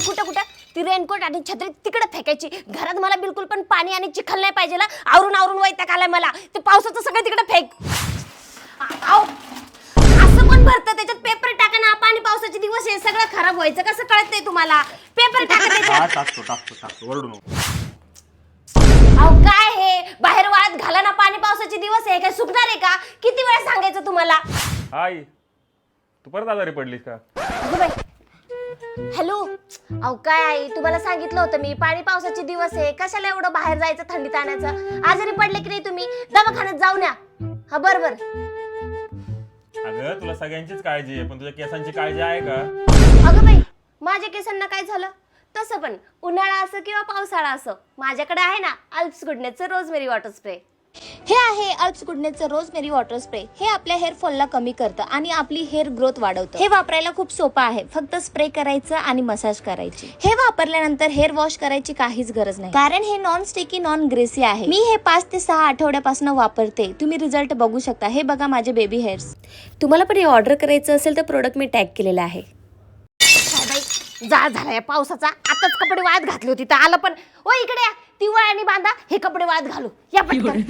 कुठं कुठं ती रेनकोट आणि छत्री तिकडे फेकायची. घरात मला बिलकुल पण पाणी आणि चिखल नाही पाहिजे. आवरून आवरून वैताग आलाय मला. ते पावसाचं सगळं तिकडे फेक. असं कोण भरतं त्याच्यात? पेपर टाका ना. पाणी पावसाचे दिवस आहे, सगळं खराब व्हायचं. कसं कळत नाही तुम्हाला? पेपर टाका त्याच्यात. टाकतो ओरडू नको. अहो काय हे, बाहेर वाळत घाला ना. पाणी पावसाचे दिवस आहे, काय सुकणार आहे का? किती वेळा सांगायचं तुम्हाला? आई तू परत आजारी पडलीस का? हॅलो. अहो काय आई, तुम्हाला सांगितलं होतं मी, पाणी पावसाचे दिवस आहे, कशाला एवढं बाहेर जायचं थंडीत आणायचं? आजारी पडले की नाही तुम्ही? दवाखान्यात जाऊन या. हा बरोबर. अगं तुला सगळ्यांचीच काळजी आहे, पण तुझ्या केसांची काळजी आहे का? अगं बाई, माझ्या केसांना काय झालं? तसं पण उन्हाळा असो किंवा पावसाळा असो, माझ्याकडे आहे ना अल्प्स गुडनेसचं रोजमेरी वॉटर स्प्रे. हे आहे अल्प्स गुडनेसचं रोजमेरी वॉटर स्प्रे. हे आपल्या हेअर फॉलला कमी करतं आणि आपली हेअर ग्रोथ वाढवतं. हे वापरायला खूप सोपं आहे. फक्त स्प्रे करायचं आणि मसाज करायची. हे वापरल्यानंतर हेअर वॉश करायची काहीच गरज नाही, कारण हे नॉन स्टिकी नॉन ग्रेसी आहे. मी हे 5 ते 6 आठवड्यापासून वापरते. तुम्ही रिझल्ट बघू शकता. हे बघा माझे बेबी हेअर्स. तुम्हाला पण हे ऑर्डर करायचं असेल तर प्रोडक्ट मी टॅग केलेला आहे. जा झाला या पावसाचा. आताच कपडे वाळत घातले होती तर आलं पण. ओ इकडे या, ती वळणी बांधा, हे कपडे वाळत घालू या पटकन.